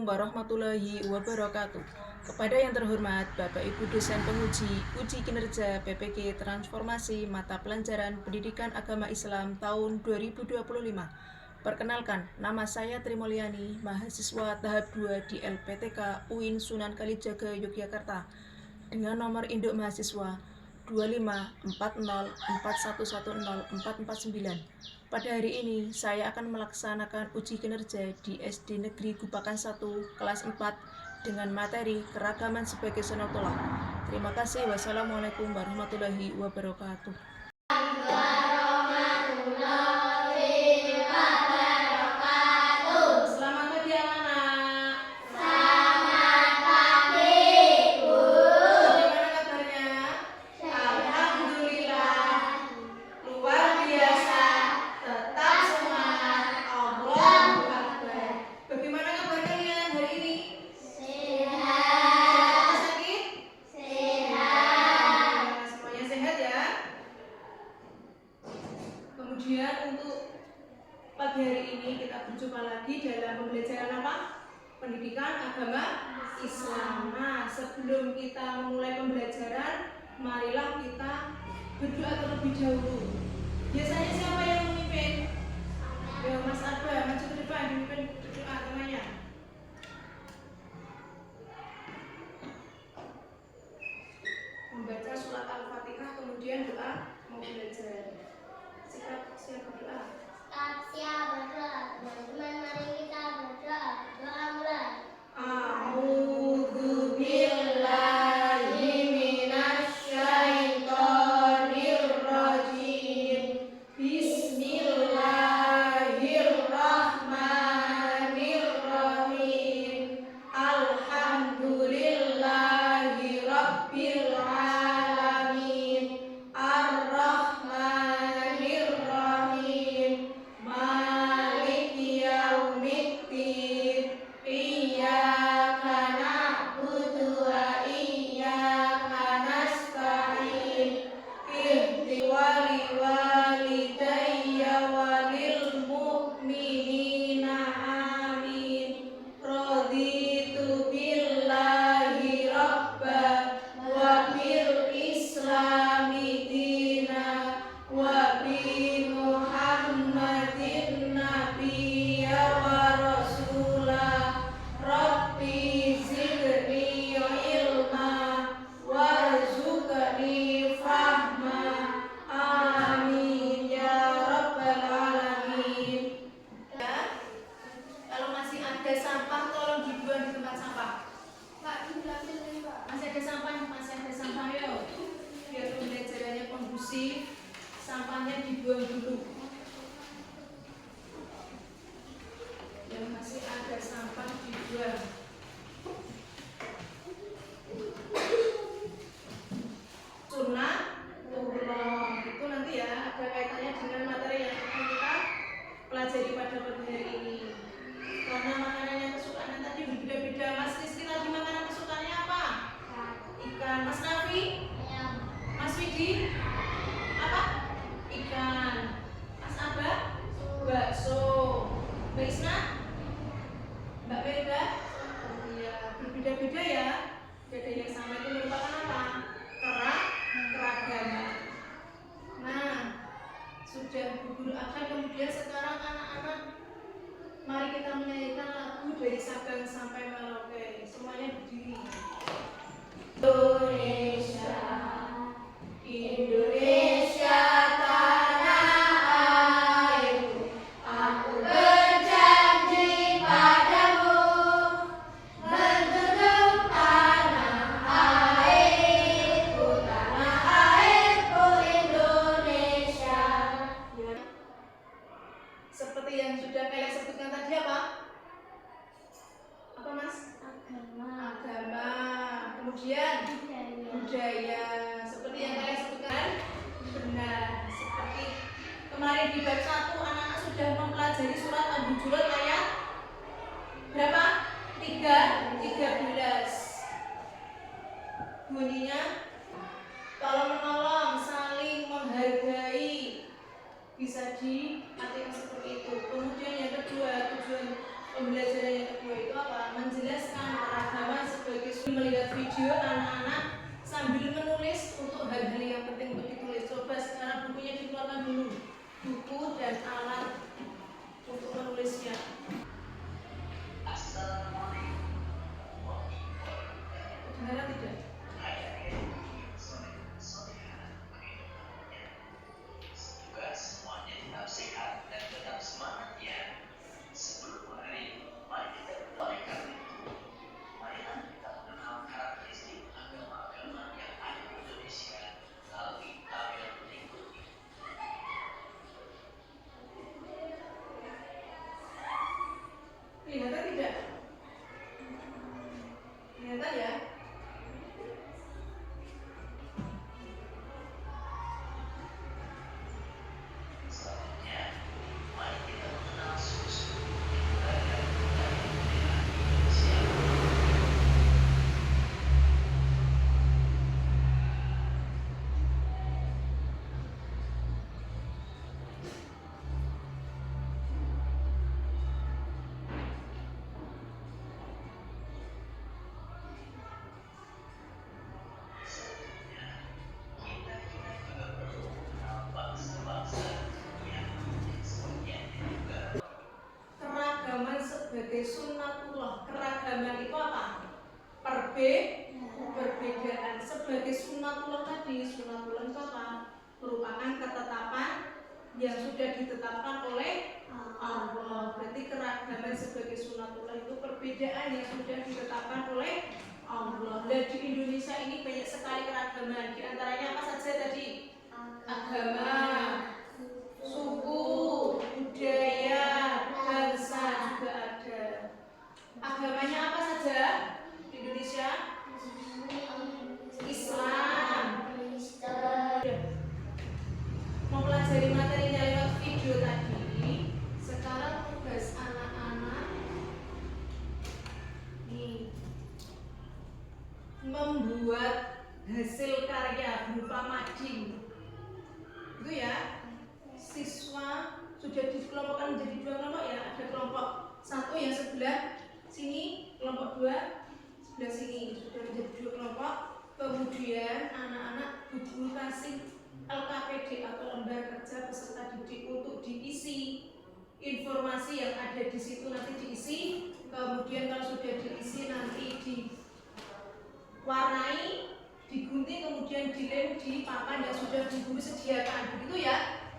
Warahmatullahi wabarakatuh. Kepada yang terhormat Bapak Ibu dosen penguji uji kinerja PPG Transformasi Mata Pelajaran Pendidikan Agama Islam tahun 2025. Perkenalkan, nama saya Trimulyani, mahasiswa tahap 2 di LPTK UIN Sunan Kalijaga Yogyakarta dengan nomor induk mahasiswa 25404110449. Pada hari ini saya akan melaksanakan uji kinerja di SD Negeri Gubakan 1 kelas 4 dengan materi keragaman sebagai sonotolak. Terima kasih. Wassalamualaikum warahmatullahi wabarakatuh. Kemudian untuk pagi hari ini kita berjumpa lagi dalam pembelajaran apa? Pendidikan agama Islam. Nah, sebelum kita memulai pembelajaran, marilah kita berdoa terlebih dahulu. Biasanya siapa yang memimpin? Ya, Mas Arba, maju ke depan, memimpin berdoa temannya. Membaca surat Al-Fatihah, kemudian doa mau belajar. Siap berdoa. Siap berdoa. Teman-teman, mari kita berdoa. Doa mulai. A'udzu billahi minasyaitonir rajim. Bismillahirrahmanirrahim. Alhamdulillahi rabbil alamin. Ar-Rahmanir-Rahim. Maliki yaumiddin. Iyyaka na'budu wa iyyaka nasta'in. Ihdiwali walidayya walil mu'minina amin. Raditu billahi rabba wa bil islami dina wa bi Muhammadin nabiyya wa rasulah. Rabbi zidni ilma warzuqni fahma. Amin ya rabbal alamin. Ya, kalau masih ada sampah tolong dibuang di tempat sampah. Pak, dijelasin nih, Pak. Masih ada sampah yo. Biar pembelajarannya kondusif, sampahnya dibuang dulu. Yang masih ada sampah dibuang. Sunnatullah itu nanti ya ada kaitannya dengan materi yang akan kita pelajari pada pagi hari ini. Karena makanan yang kesukaannya tadi berbeda-beda. Mas Rizky tadi makanan kesukaannya apa? Ikan. Mas Nafi? Ayam. Mas Widi? Apa? Ikan. Mas Abah? Bakso. Mbak Isna? Mbak Mega? Iya, berbeda-beda ya. Beda yang sama itu merupakan apa? Keragaman. Nah, sudah berguru akan, kemudian sekarang anak-anak mari kita menyanyikan lagu dari Sabang sampai Merauke. Semuanya berdiri. Indonesia, Indonesia tanah airku, aku berjanji padamu menjunjung tanah airku Indonesia. Ya. Seperti yang sudah kalian sebutkan tadi apa? Apa Mas? Agama. Kemudian budaya. Seperti yang kalian sebutkan benar. Seperti kemarin di bab 1 anak-anak sudah mempelajari surat Al-Hujurat ayat berapa? 13. Bunyinya tolong menolong, saling menghargai. Bisa diartikan seperti itu. Kemudian yang kedua, tujuan Pembelajaran yang kedua itu apa? Menjelaskan keragaman sebagai melihat video anak-anak sambil menulis untuk hal-hal yang penting untuk ditulis. Coba sekarang bukunya dikeluarkan dulu, buku dan alat untuk menulisnya. Kedengaran tidak? Kelihatan tidak? Kelihatan ya? Keragaman sebagai sunnatullah. Keragaman itu apa? Perbedaan. Sebagai sunnatullah tadi, sunnatullah itu apa? Merupakan ketetapan yang sudah ditetapkan oleh Allah. Berarti keragaman sebagai sunnatullah itu perbedaan yang sudah ditetapkan oleh Allah. Dan di Indonesia ini banyak sekali keragaman. Di antaranya apa saja tadi? Agama, suku, budaya, bangsa juga ada. Agamanya apa saja di Indonesia? Islam. Mempelajari materinya lewat video tadi. Sekarang tugas anak-anak nih membuat hasil karya berupa mading. Itu ya. Siswa sudah dikelompokkan menjadi dua kelompok ya. Ada kelompok satu yang sebelah sini, kelompok dua sebelah sini, sudah menjadi dua kelompok. Kemudian anak-anak guru kasih LKPD atau lembar kerja peserta didik untuk diisi informasi yang ada di situ, nanti diisi. Kemudian kalau sudah diisi nanti diwarnai, digunting, kemudian dilem di papan yang sudah guru sediakan, begitu ya.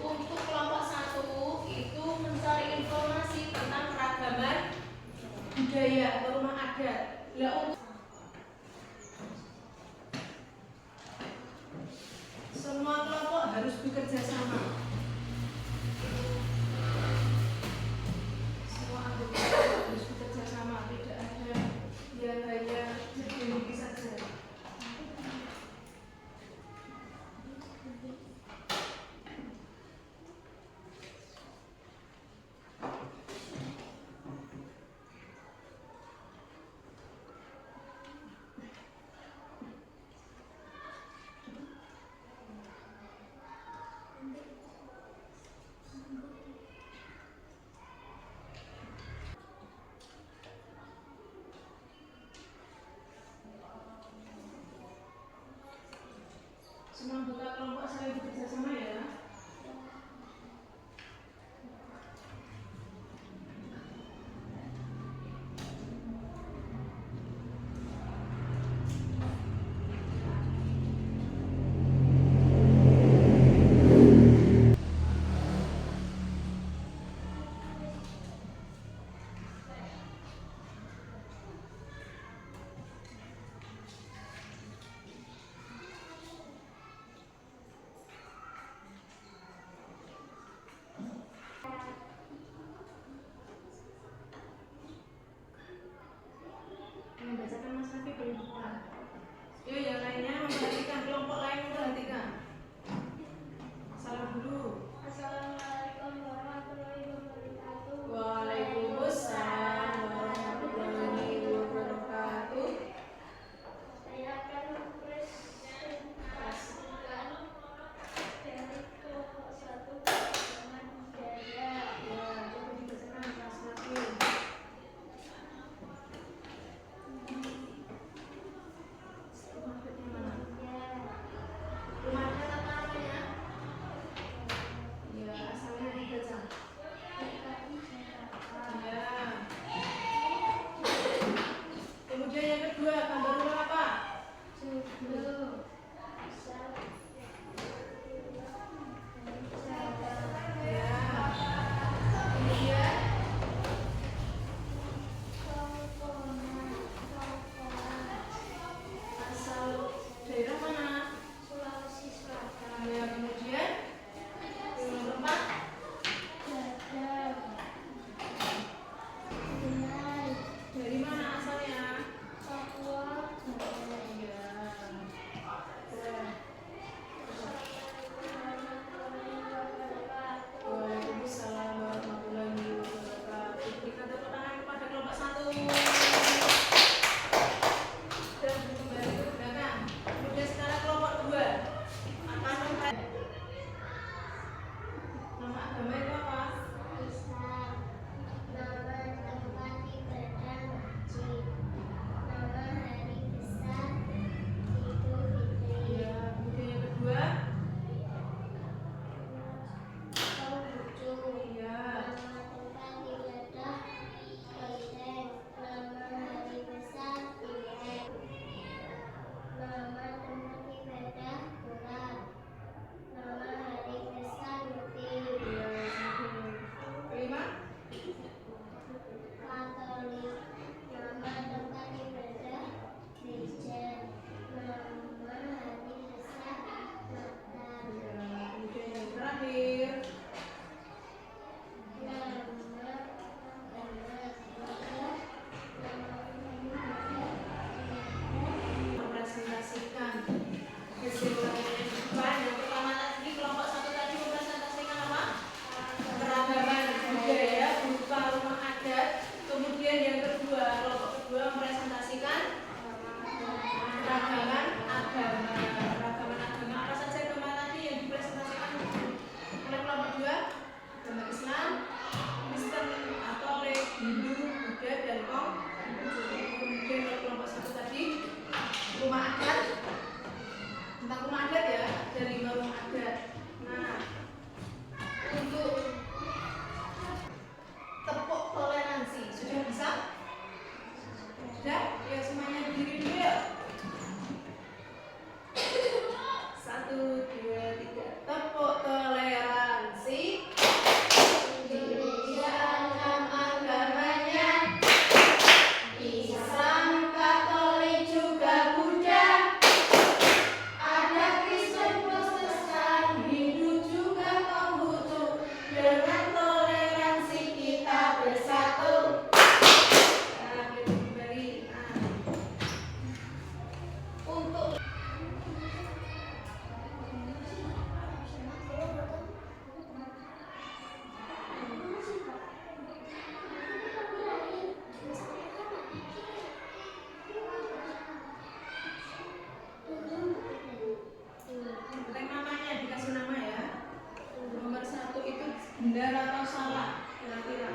Untuk kelompok satu itu mencari informasi tentang keragaman budaya atau rumah adat. Untuk semua kelompok harus bekerja sama. Semua anggota harus bekerja sama, tidak ada yang hanya sendiri saja. Benar atau salah? Kira-kira.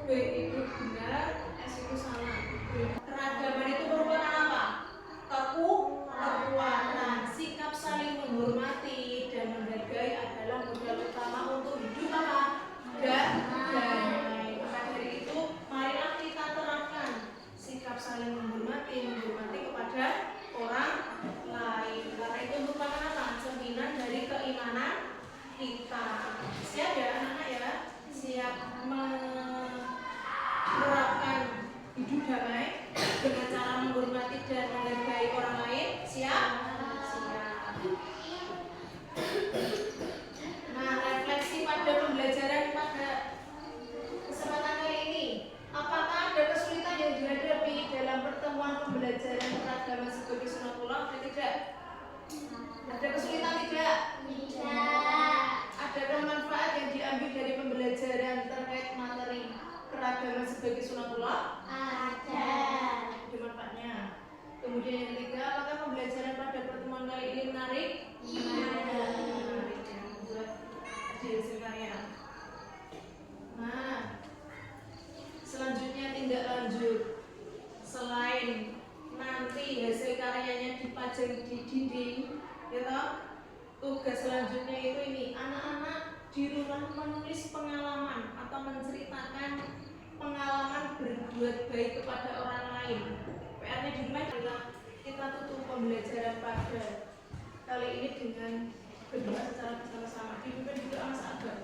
B itu benar, S itu salah. Keragaman itu merupakan apa? Kekuatan. Sikap saling menghormati dan menghargai adalah modal utama untuk hidup apa? Damai. Maka dari itu, marilah kita terapkan sikap saling menghormati kepada orang lain. Karena itu merupakan apa? Cerminan dari keimanan kita. Siap ya anak-anak ya? Siap menerapkan hidup damai dengan cara menghormati dan menghargai orang lain. Siap? Siap. Nah, refleksi pada pembelajaran pada kesempatan kali ini. Apakah ada kesulitan yang dihadapi dalam pertemuan pembelajaran beragama sebagai sunatullah atau tidak? Ada kesulitan tidak? Tidak. Adakah manfaat yang diambil dari pembelajaran terkait materi keragaman sebagai sunatullah? Ada. Ada manfaatnya. Kemudian yang ketiga, apakah pembelajaran pada pertemuan kali ini menarik? Menarik ya, membuat hasil karya. Nah, selanjutnya tindak lanjut. Selain nanti hasil karyanya dipajang di dinding, ya toh? Tugas selanjutnya itu ini, anak-anak di rumah menulis pengalaman atau menceritakan pengalaman berbuat baik kepada orang lain. PR-nya di rumah adalah kita tutup pembelajaran pada kali ini dengan berdoa secara bersama-sama. Dipimpin juga Mas Abah.